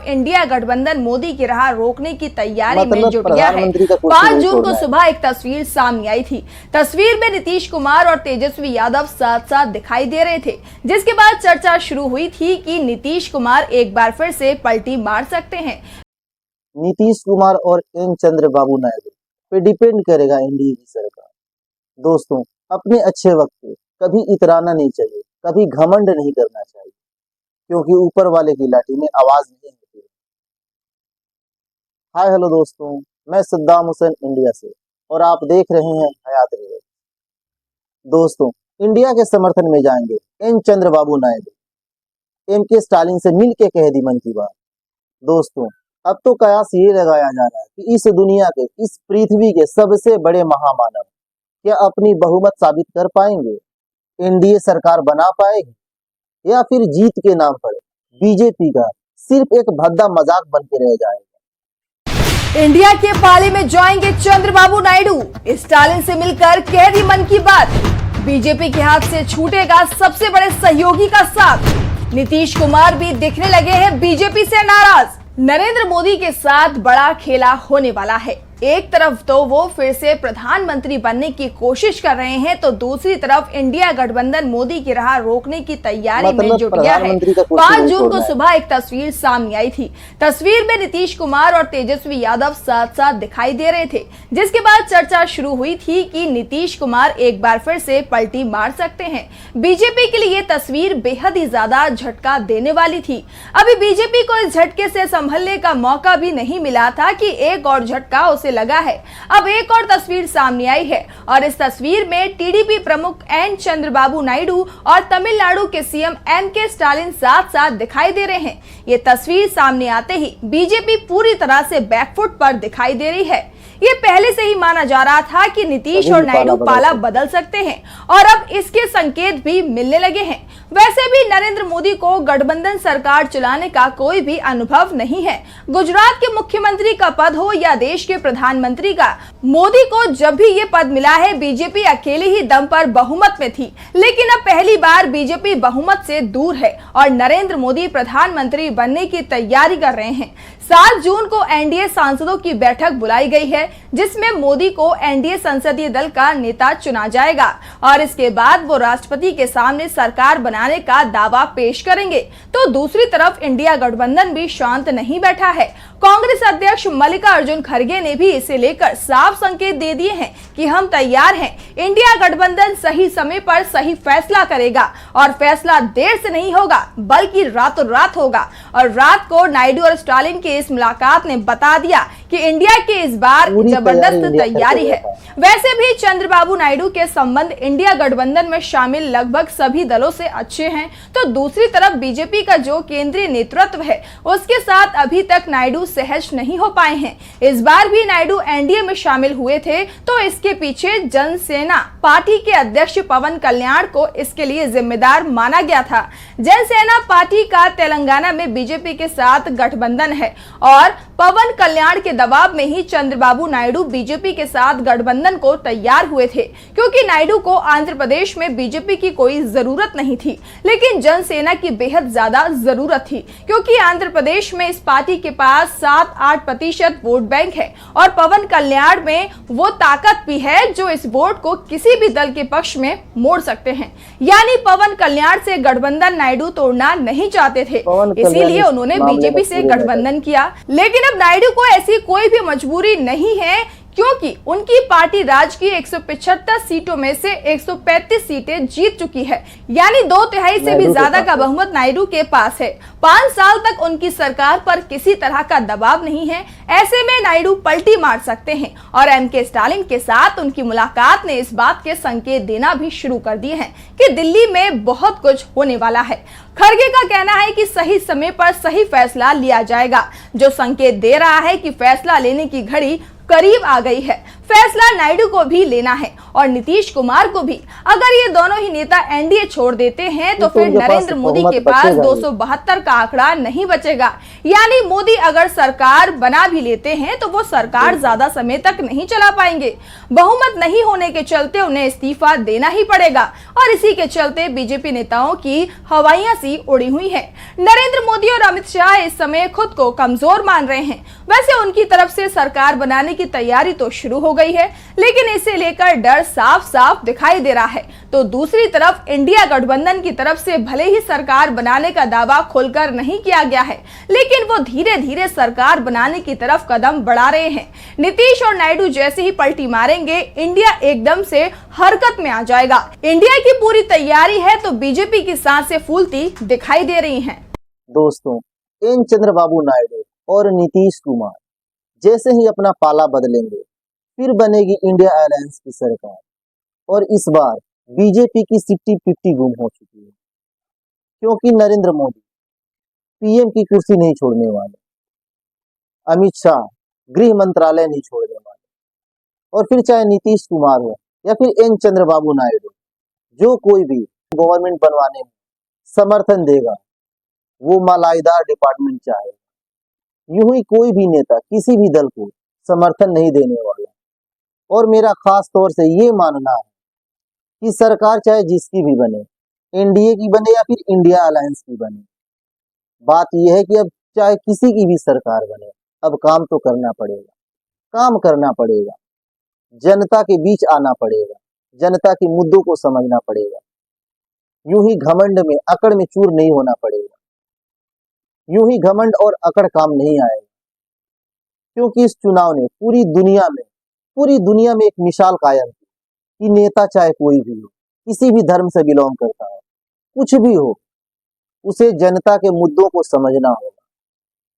तरफ इंडिया गठबंधन मोदी की राह रोकने की तैयारी में जुट गया है। 5 जून को सुबह एक तस्वीर सामने आई थी। तस्वीर में नीतीश कुमार और तेजस्वी यादव साथ साथ दिखाई दे रहे थे, जिसके बाद चर्चा शुरू हुई थी कि नीतीश कुमार एक बार फिर से पलटी मार सकते हैं। नीतीश कुमार और एन चंद्रबाबू नायडू पे डिपेंड करेगा एनडीए की सरकार। दोस्तों, अपने अच्छे वक्त पे कभी इतराना नहीं चाहिए, कभी घमंड नहीं करना चाहिए, क्योंकि ऊपर वाले की लाठी में आवाज नहीं होती। हाय हेलो दोस्तों, मैं सद्दाम हुसैन इंडिया से और आप देख रहे हैं हयात रिवर। दोस्तों, इंडिया के समर्थन में जाएंगे एन चंद्रबाबू नायडू, एम के स्टालिन से मिल के कह दी मन की बात। दोस्तों, अब तो कयास ये लगाया जा रहा है कि इस दुनिया के, इस पृथ्वी के सबसे बड़े महामानव क्या अपनी बहुमत साबित कर पाएंगे, एनडीए सरकार बना पाएगी, या फिर जीत के नाम पर बीजेपी का सिर्फ एक भद्दा मजाक बन के रह जाएगा। इंडिया के पाले में जाएंगे चंद्रबाबू नायडू, स्टालिन से मिलकर कह दी मन की बात। बीजेपी के हाथ से छूटेगा सबसे बड़े सहयोगी का साथ। नीतीश कुमार भी दिखने लगे हैं बीजेपी से नाराज। नरेंद्र मोदी के साथ बड़ा खेला होने वाला है। एक तरफ तो वो फिर से प्रधानमंत्री बनने की कोशिश कर रहे हैं, तो दूसरी तरफ इंडिया गठबंधन मोदी की राह रोकने की तैयारी में जुट गया है। 5 जून को सुबह एक तस्वीर सामने आई थी। तस्वीर में नीतीश कुमार और तेजस्वी यादव साथ साथ दिखाई दे रहे थे, जिसके बाद चर्चा शुरू हुई थी कि नीतीश कुमार एक बार फिर से पलटी मार सकते हैं। बीजेपी के लिए ये तस्वीर बेहद ही ज्यादा झटका देने वाली थी। अभी बीजेपी को इस झटके से संभलने का मौका भी नहीं मिला था कि एक और झटका उसे लगा है। अब एक और तस्वीर सामने आई है और इस तस्वीर में टीडीपी प्रमुख एन चंद्रबाबू नायडू और तमिलनाडु के सीएम एम के स्टालिन साथ साथ दिखाई दे रहे हैं। ये तस्वीर सामने आते ही बीजेपी पूरी तरह से बैकफुट पर दिखाई दे रही है। ये पहले से ही माना जा रहा था कि नीतीश और नायडू पाला बदल सकते हैं और अब इसके संकेत भी मिलने लगे हैं। वैसे भी नरेंद्र मोदी को गठबंधन सरकार चलाने का कोई भी अनुभव नहीं है। गुजरात के मुख्यमंत्री का पद हो या देश के प्रधानमंत्री का, मोदी को जब भी ये पद मिला है बीजेपी अकेले ही दम पर बहुमत में थी, लेकिन अब पहली बार बीजेपी बहुमत से दूर है और नरेंद्र मोदी प्रधानमंत्री बनने की तैयारी कर रहे हैं। 7 जून को एनडीए सांसदों की बैठक बुलाई गई है, जिसमें मोदी को एनडीए संसदीय दल का नेता चुना जाएगा और इसके बाद वो राष्ट्रपति के सामने सरकार बनाने का दावा पेश करेंगे। तो दूसरी तरफ इंडिया गठबंधन भी शांत नहीं बैठा है। कांग्रेस अध्यक्ष मल्लिकार्जुन खड़गे ने भी इसे लेकर साफ संकेत दे दिए हैं कि हम तैयार हैं। इंडिया गठबंधन सही समय पर सही फैसला करेगा और फैसला देर से नहीं होगा बल्कि रातों रात होगा। और रात को नायडू और स्टालिन की इस मुलाकात ने बता दिया कि इंडिया की इस बार जबरदस्त तैयारी है। वैसे भी चंद्रबाबू नायडू के संबंध इंडिया गठबंधन में शामिल लगभग सभी दलों से अच्छे हैं, तो दूसरी तरफ बीजेपी का जो केंद्रीय नेतृत्व है उसके साथ अभी तक नायडू सहज नहीं हो पाए हैं। इस बार भी नायडू एनडीए में शामिल हुए थे, तो इसके पीछे जनसेना पार्टी के अध्यक्ष पवन कल्याण को इसके लिए जिम्मेदार माना गया था। जनसेना पार्टी का तेलंगाना में बीजेपी के साथ गठबंधन है और पवन कल्याण के दबाव में ही चंद्रबाबू नायडू बीजेपी के साथ गठबंधन को तैयार हुए थे, क्योंकि नायडू को आंध्र प्रदेश में बीजेपी की कोई जरूरत नहीं थी, लेकिन जनसेना की बेहद ज्यादा जरूरत थी, क्योंकि आंध्र प्रदेश में इस पार्टी के पास 7-8% वोट बैंक है और पवन कल्याण में वो ताकत भी है जो इस वोट को किसी भी दल के पक्ष में मोड़ सकते हैं। यानी पवन कल्याण से गठबंधन नायडू तोड़ना नहीं चाहते थे, इसीलिए उन्होंने बीजेपी से गठबंधन किया। लेकिन अब नायडू को ऐसी कोई भी मजबूरी नहीं है, क्योंकि उनकी पार्टी राज्य की 175 सीटों में से 135 सीटें जीत चुकी है, यानी 2/3 से भी ज्यादा का बहुमत नायडू के पास है। 5 साल तक उनकी सरकार पर किसी तरह का दबाव नहीं है। ऐसे में नायडू पलटी मार सकते हैं और एम के स्टालिन के साथ उनकी मुलाकात ने इस बात के संकेत देना भी शुरू कर दिए हैं कि दिल्ली में बहुत कुछ होने वाला है। खड़गे का कहना है कि सही समय पर सही फैसला लिया जाएगा, जो संकेत दे रहा है कि फैसला लेने की घड़ी करीब आ गई है। फैसला नायडू को भी लेना है और नीतीश कुमार को भी। अगर ये दोनों ही नेता एनडीए छोड़ देते हैं तो फिर नरेंद्र मोदी के पास 272 का आंकड़ा नहीं बचेगा। यानी मोदी अगर सरकार बना भी लेते हैं तो वो सरकार ज्यादा समय तक नहीं चला पाएंगे। बहुमत नहीं होने के चलते उन्हें इस्तीफा देना ही पड़ेगा और इसी के चलते बीजेपी नेताओं की हवाइयां सी उड़ी हुई है। नरेंद्र मोदी और अमित शाह इस समय खुद को कमजोर मान रहे हैं। वैसे उनकी तरफ से सरकार बनाने की तैयारी तो शुरू हो गई है, लेकिन इसे लेकर डर साफ साफ दिखाई दे रहा है। तो दूसरी तरफ इंडिया गठबंधन की तरफ से भले ही सरकार बनाने का दावा खुलकर नहीं किया गया है, लेकिन वो धीरे धीरे सरकार बनाने की तरफ कदम बढ़ा रहे हैं। नीतीश और नायडू जैसे ही पलटी मारेंगे, इंडिया एकदम से हरकत में आ जाएगा। इंडिया की पूरी तैयारी है तो बीजेपी की सांसें फूलती दिखाई दे रही हैं। दोस्तों, एन चंद्रबाबू नायडू और नीतीश कुमार जैसे ही अपना पाला बदलेंगे, फिर बनेगी इंडिया अलायंस की सरकार और इस बार बीजेपी की 50-50 गुम हो चुकी है, क्योंकि नरेंद्र मोदी पीएम की कुर्सी नहीं छोड़ने वाले, अमित शाह गृह मंत्रालय नहीं छोड़ने वाले, और फिर चाहे नीतीश कुमार हो या फिर एन चंद्रबाबू नायडू, जो कोई भी गवर्नमेंट बनवाने में समर्थन देगा वो मालाईदार डिपार्टमेंट चाहेगा। यूं ही कोई भी नेता किसी भी दल को समर्थन नहीं देने वाला। और मेरा खास तौर से ये मानना है कि सरकार चाहे जिसकी भी बने, एनडीए की बने या फिर इंडिया अलायंस की बने, बात यह है कि अब चाहे किसी की भी सरकार बने, अब काम तो करना पड़ेगा, काम करना पड़ेगा, जनता के बीच आना पड़ेगा, जनता के मुद्दों को समझना पड़ेगा। यूं ही घमंड में अकड़ में चूर नहीं होना पड़ेगा। यूं ही घमंड और अकड़ काम नहीं आएगा, क्योंकि इस चुनाव ने पूरी दुनिया में एक मिसाल कायम की कि नेता चाहे कोई भी हो, किसी भी धर्म से बिलोंग करता हो, कुछ भी हो, उसे जनता के मुद्दों को समझना होगा,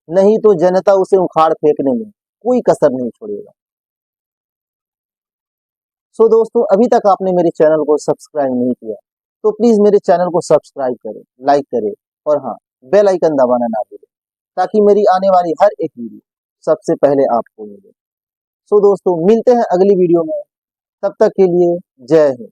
नहीं तो जनता उसे उखाड़ फेंकने में कोई कसर नहीं छोड़ेगा। सो दोस्तों, अभी तक आपने मेरे चैनल को सब्सक्राइब नहीं किया तो प्लीज मेरे चैनल को सब्सक्राइब करें, लाइक करें और हाँ, बेल आइकन दबाना ना भूलें, ताकि मेरी आने वाली हर एक वीडियो सबसे पहले आपको मिले। सो दोस्तों, मिलते हैं अगली वीडियो में, तब तक के लिए जय हिंद।